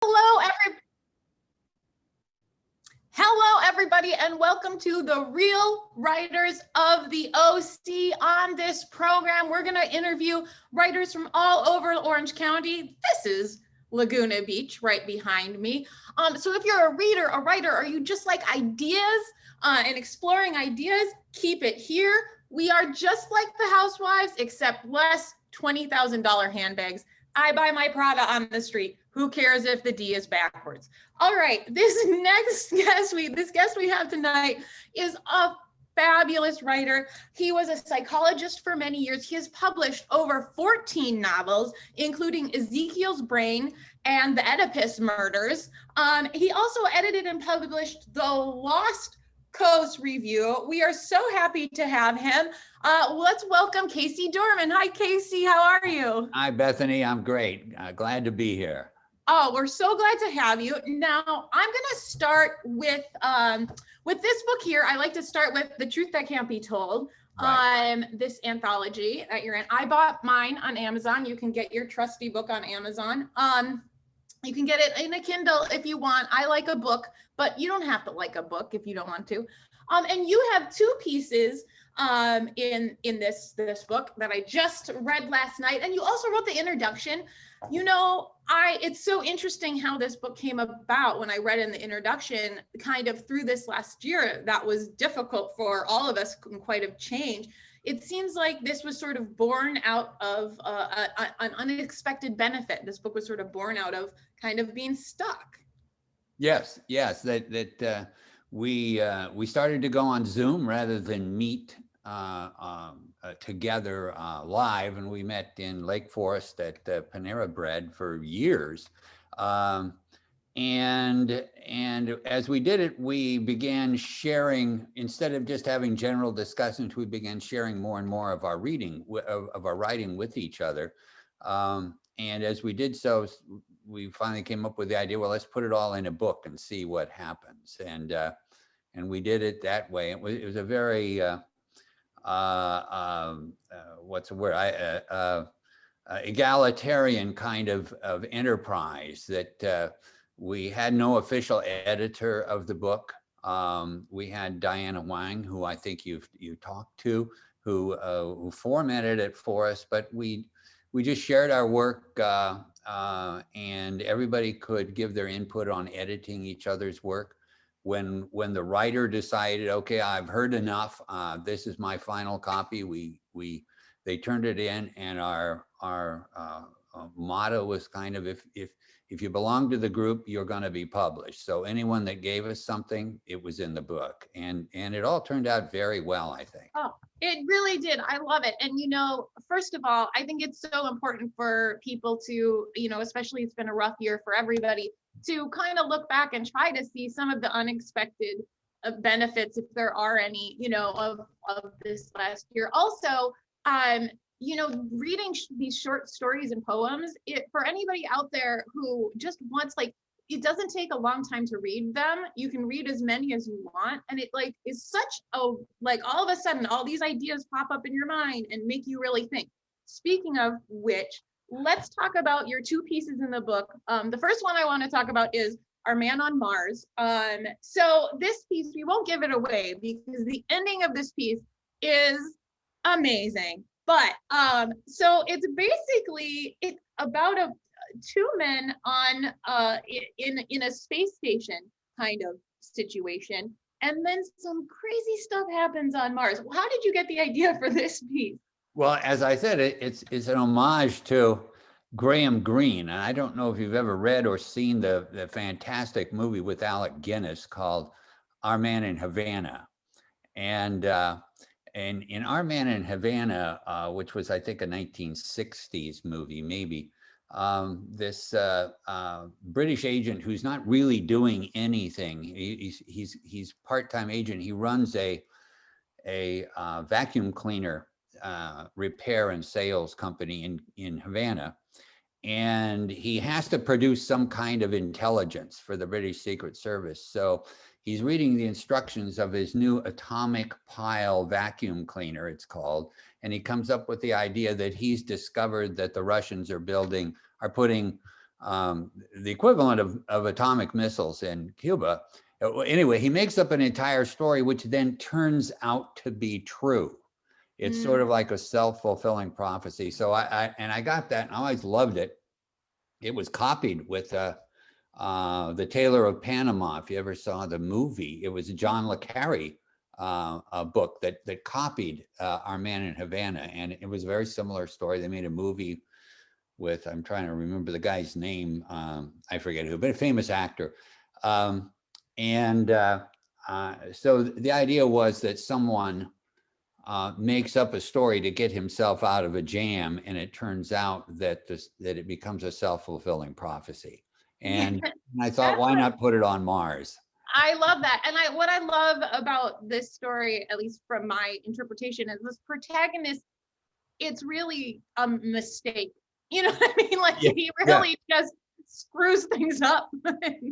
Hello, everybody, and welcome to the Real Writers of the OC. On this program, we're going to interview writers from all over Orange County. This is Laguna Beach right behind me. So if you're a reader, a writer, or you just like ideas and exploring ideas, keep it here. We are just like the Housewives, except less $20,000 handbags. I buy my Prada on the street. Who cares if the D is backwards? All right, this guest we have tonight is a fabulous writer. He was a psychologist for many years. He has published over 14 novels, including Ezekiel's Brain and the Oedipus Murders. He also edited and published The Lost Coast Review. We are so happy to have him. Let's welcome Casey Dorman. Hi, Casey. How are you? Hi, Bethany. I'm great. Glad to be here. Oh, we're so glad to have you. Now, I'm going to start with this book here. I like to start with The Truth That Can't Be Told. Right. This anthology that you're in. I bought mine on Amazon. You can get your trusty book on Amazon. You can get it in a Kindle if you want. I like a book, but you don't have to like a book if you don't want to. And you have two pieces in this book that I just read last night. And you also wrote the introduction. You know, it's so interesting how this book came about. When I read in the introduction, kind of through this last year, that was difficult for all of us and quite a change. It seems like this was sort of born out of an unexpected benefit. This book was sort of born out of kind of being stuck. Yes. That we started to go on Zoom rather than meet together live, and we met in Lake Forest at Panera Bread for years. And as we did it, we began sharing, instead of just having general discussions, we began sharing more and more of our reading, of our writing with each other. And as we did so, we finally came up with the idea, well, let's put it all in a book and see what happens. And we did it that way. It was a very, what's the word? Egalitarian kind of enterprise that we had no official editor of the book. We had Diana Wang, who I think you talked to, who formatted it for us, but we just shared our work and everybody could give their input on editing each other's work. When the writer decided, okay, I've heard enough, this is my final copy, they turned it in, and our motto was kind of, if you belong to the group, you're going to be published. So anyone that gave us something, it was in the book, and it all turned out very well, I think. Oh, it really did. I love it. And, you know, first of all, I think it's so important for people to, you know, especially it's been a rough year for everybody, to kind of look back and try to see some of the unexpected benefits, if there are any, you know, of this last year. Also, you know, reading these short stories and poems, for anybody out there who just wants, like, it doesn't take a long time to read them. You can read as many as you want. And it like is such a, like, all of a sudden, all these ideas pop up in your mind and make you really think. Speaking of which, let's talk about your two pieces in the book. The first one I want to talk about is Our Man on Mars. So this piece, we won't give it away because the ending of this piece is amazing. But so it's basically about two men on in a space station kind of situation, and then some crazy stuff happens on Mars. How did you get the idea for this piece? Well, as I said, it's an homage to Graham Greene, and I don't know if you've ever read or seen the fantastic movie with Alec Guinness called Our Man in Havana. And in Our Man in Havana, which was, I think, a 1960s movie, maybe, this British agent who's not really doing anything. He's part-time agent. He runs a vacuum cleaner repair and sales company in Havana, and he has to produce some kind of intelligence for the British Secret Service. So he's reading the instructions of his new atomic pile vacuum cleaner, it's called, and he comes up with the idea that he's discovered that the Russians are putting the equivalent of atomic missiles in Cuba. Anyway, he makes up an entire story, which then turns out to be true. It's sort of like a self-fulfilling prophecy. So I got that, and I always loved it. It was copied with The Tailor of Panama. If you ever saw the movie, it was a John le Carre a book that copied Our Man in Havana, and it was a very similar story. They made a movie with, I'm trying to remember the guy's name, I forget who, but a famous actor. So the idea was that someone makes up a story to get himself out of a jam, and it turns out that it becomes a self-fulfilling prophecy. And I thought, why not put it on Mars? I love that. And what I love about this story, at least from my interpretation, is this protagonist, it's really a mistake. You know what I mean? Like he really just screws things up.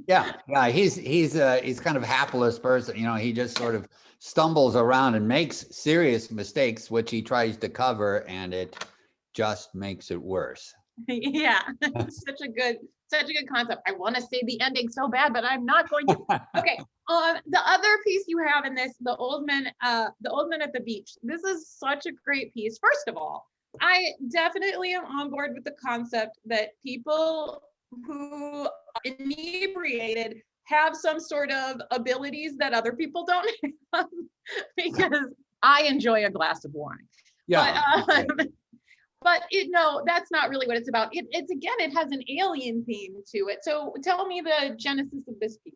Yeah. He's kind of a hapless person. You know, he just sort of stumbles around and makes serious mistakes, which he tries to cover, and it just makes it worse. Yeah, such a good concept. I want to say the ending so bad, but I'm not going to. Okay. The other piece you have in this, the old men at the beach. This is such a great piece. First of all, I definitely am on board with the concept that people who are inebriated have some sort of abilities that other people don't have, because I enjoy a glass of wine. Yeah. But no, that's not really what it's about. It's again, it has an alien theme to it. So tell me the genesis of this piece.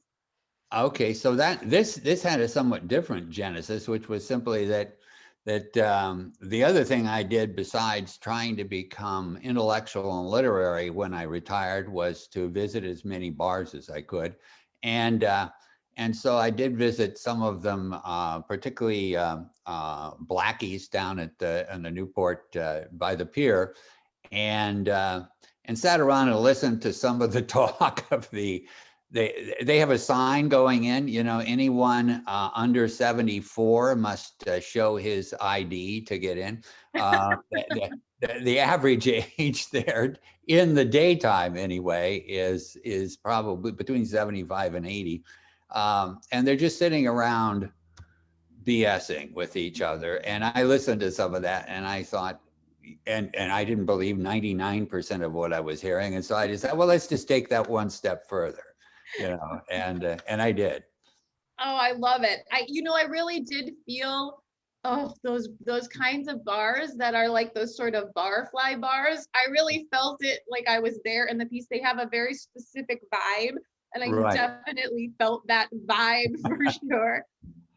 Okay, so this had a somewhat different genesis, which was simply that the other thing I did besides trying to become intellectual and literary when I retired was to visit as many bars as I could, and so I did visit some of them, particularly Blackie's down at the Newport by the pier, and sat around and listened to some of the talk of the. They have a sign going in, you know, anyone under 74 must show his ID to get in. The average age there in the daytime anyway is probably between 75 and 80. And they're just sitting around BSing with each other. And I listened to some of that, and I thought, and I didn't believe 99% of what I was hearing. And so I just said, well, let's just take that one step further. You know, and I did. Oh, I love it. I really did feel, those kinds of bars that are like those sort of barfly bars. I really felt it like I was there in the piece. They have a very specific vibe, and I definitely felt that vibe for sure.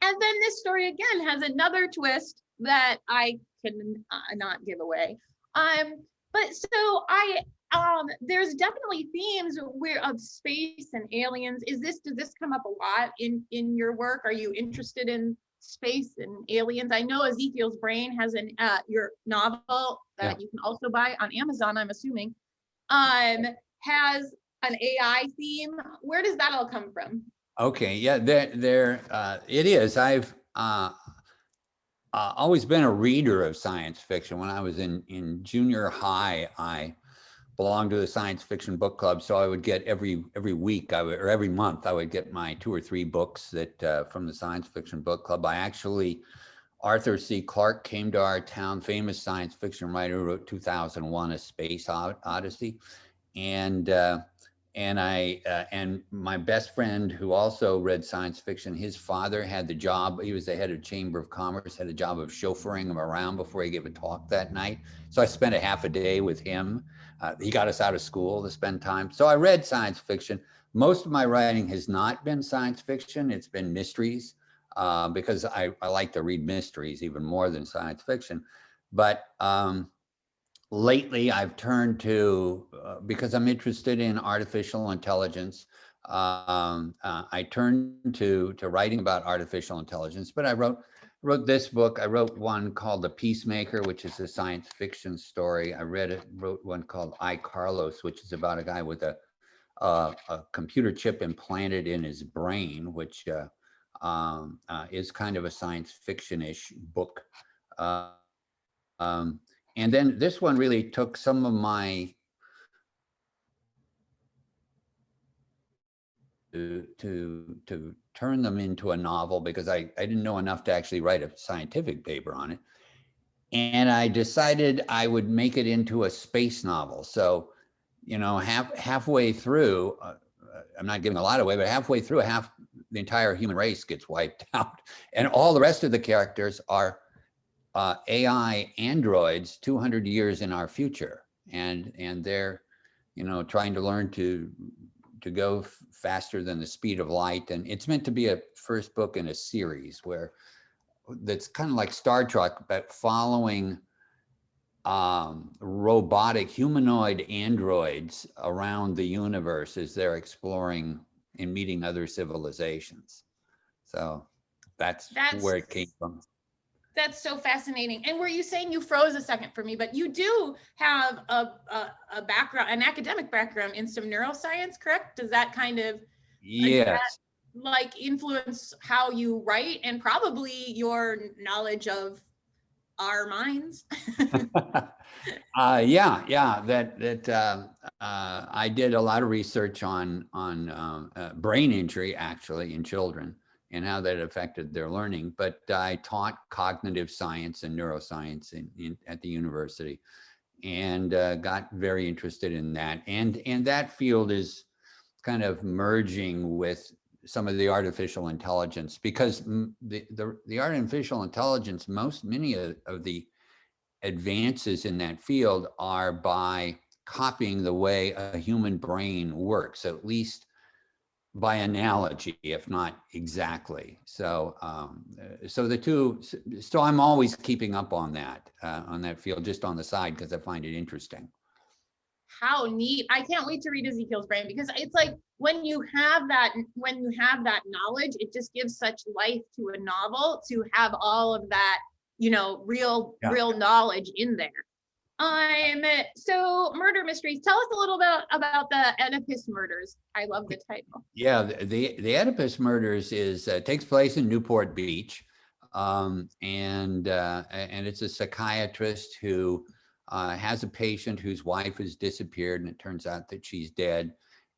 And then this story again has another twist that I can not give away. But so there's definitely themes of space and aliens. Does this come up a lot in your work? Are you interested in space and aliens? I know Ezekiel's Brain has your novel that you can also buy on Amazon, I'm assuming, has an AI theme. Where does that all come from? Okay, yeah, it is. I've always been a reader of science fiction. When I was in junior high, I belonged to the science fiction book club, so I would get every week or every month I would get my 2 or 3 books that from the science fiction book club. Arthur C. Clarke came to our town, famous science fiction writer who wrote 2001: A Space Odyssey, and my best friend who also read science fiction, his father had the job, he was the head of Chamber of Commerce, had a job of chauffeuring him around before he gave a talk that night. So I spent a half a day with him. He got us out of school to spend time. So I read science fiction. Most of my writing has not been science fiction. It's been mysteries, because I like to read mysteries even more than science fiction. But lately I've turned to, because I'm interested in artificial intelligence, I turned to writing about artificial intelligence. But I wrote this book. I wrote one called The Peacemaker, which is a science fiction story. I wrote one called I, Carlos, which is about a guy with a computer chip implanted in his brain, which is kind of a science fiction-ish book. And then this one really took some of my to turn them into a novel because I didn't know enough to actually write a scientific paper on it. And I decided I would make it into a space novel. So, you know, halfway through, I'm not giving a lot away, but halfway through, the entire human race gets wiped out. And all the rest of the characters are AI androids 200 years in our future. And they're, you know, trying to learn to go faster than the speed of light. And it's meant to be a first book in a series that's kind of like Star Trek, but following robotic humanoid androids around the universe as they're exploring and meeting other civilizations. So that's where it came from. That's so fascinating. And were you saying, you froze a second for me, but you do have a background, an academic background in some neuroscience, correct? Does that kind of like influence how you write and probably your knowledge of our minds? I did a lot of research on brain injury actually in children and how that affected their learning. But I taught cognitive science and neuroscience at the university, and got very interested in that. And that field is kind of merging with some of the artificial intelligence, because the artificial intelligence, many of the advances in that field are by copying the way a human brain works, at least by analogy, if not exactly. So, so I'm always keeping up on that field, just on the side, because I find it interesting. How neat. I can't wait to read Ezekiel's Brain, because it's like when you have that knowledge, it just gives such life to a novel, to have all of that, you know, real knowledge in there. So murder mysteries. Tell us a little bit about the Oedipus murders. I love the title. Yeah, the Oedipus murders takes place in Newport Beach, and it's a psychiatrist who has a patient whose wife has disappeared, and it turns out that she's dead,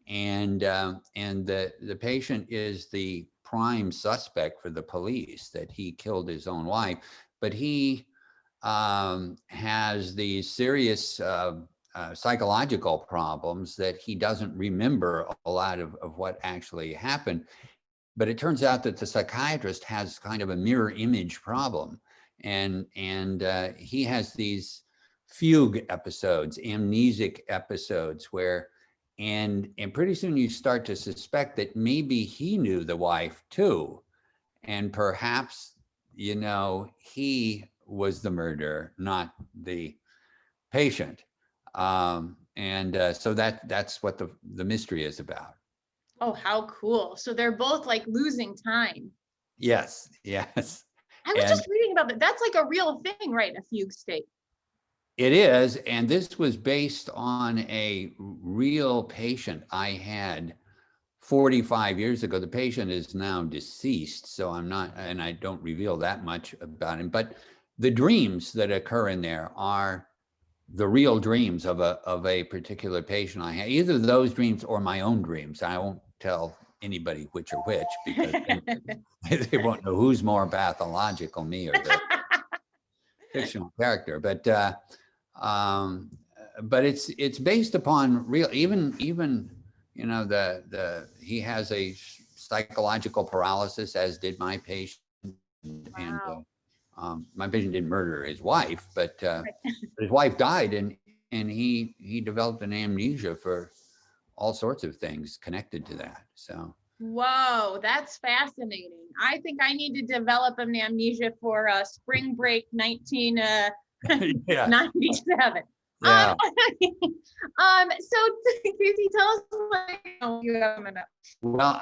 and the patient is the prime suspect for the police, that he killed his own wife, but he has these serious psychological problems that he doesn't remember a lot of what actually happened. But it turns out that the psychiatrist has kind of a mirror image problem, and he has these fugue episodes, amnesic episodes, where and pretty soon you start to suspect that maybe he knew the wife too, and perhaps, you know, he was the murderer, not the patient. So that's what the mystery is about. Oh, how cool. So they're both like losing time. Yes. I was just reading about that. That's like a real thing, right? A fugue state. It is. And this was based on a real patient I had 45 years ago. The patient is now deceased, so I don't reveal that much about him, but the dreams that occur in there are the real dreams of a particular patient I had, either those dreams or my own dreams. I won't tell anybody which are which, because they won't know who's more pathological, me or the fictional character. But it's based upon real, even you know, he has a psychological paralysis, as did my patient. Wow. And my patient didn't murder his wife, but his wife died, and he developed an amnesia for all sorts of things connected to that. So. Whoa, that's fascinating. I think I need to develop an amnesia for spring break 1997. Yeah. So Casey, tell us what you have coming up. Well,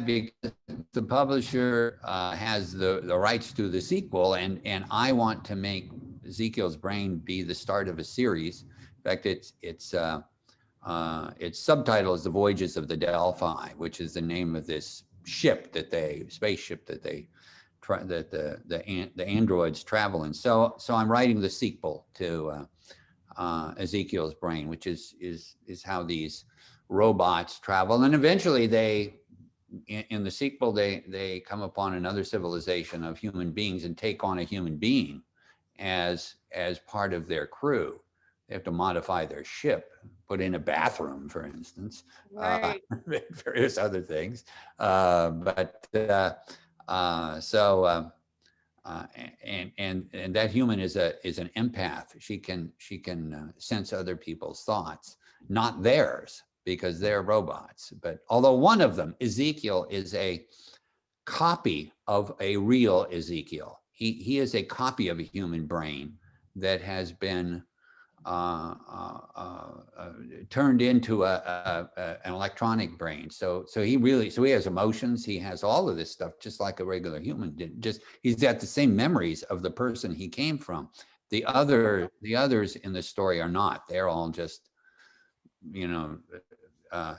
because the publisher has the rights to the sequel, and I want to make Ezekiel's Brain be the start of a series. In fact, its subtitle is The Voyages of the Delphi, which is the name of this spaceship that the androids travel in. So I'm writing the sequel to Ezekiel's Brain, which is how these robots travel, and eventually in the sequel, they come upon another civilization of human beings and take on a human being as part of their crew. They have to modify their ship, put in a bathroom, for instance, Right. various other things. And that human is an empath. She can sense other people's thoughts, not theirs, because they're robots. But although one of them, Ezekiel, is a copy of a real Ezekiel. He is a copy of a human brain that has been turned into an electronic brain. So he has emotions. He has all of this stuff, just like a regular human did. Just he's got the same memories of the person he came from. The others in the story are not. They're all just,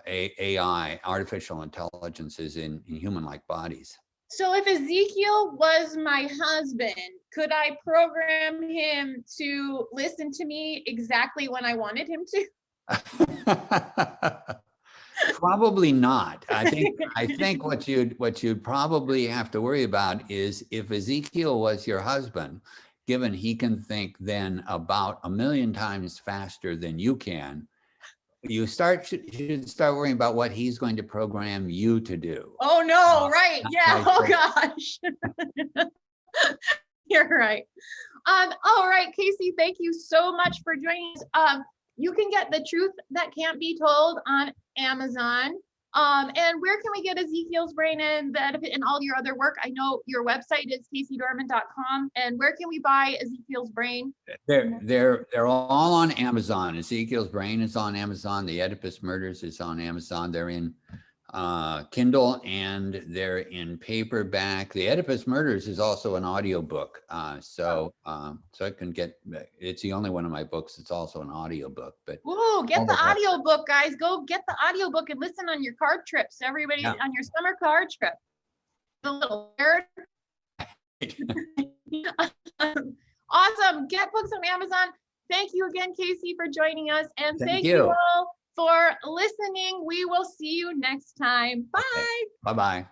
AI, artificial intelligences in human-like bodies. So if Ezekiel was my husband, could I program him to listen to me exactly when I wanted him to? Probably not. I think what you'd probably have to worry about is if Ezekiel was your husband, given he can think then about 1 million times faster than you can, you should start worrying about what he's going to program you to do. Oh no, right. Yeah. Oh gosh. You're right. All right, Casey, thank you so much for joining us. You can get The Truth That Can't Be Told on Amazon. And where can we get Ezekiel's Brain and all your other work? I know your website is CaseyDorman.com. And where can we buy Ezekiel's Brain? They're all on Amazon. Ezekiel's Brain is on Amazon. The Oedipus Murders is on Amazon. They're in Kindle and they're in paperback. The Oedipus Murders is also an audiobook. So it can get, it's the only one of my books. It's also an audiobook, but. Ooh, get the audiobook, guys. Go get the audiobook and listen on your car trips. Everybody on your summer car trip. A little weird. Awesome. Get books on Amazon. Thank you again, Casey, for joining us. And thank you all for listening. We will see you next time. Bye. Okay. Bye-bye.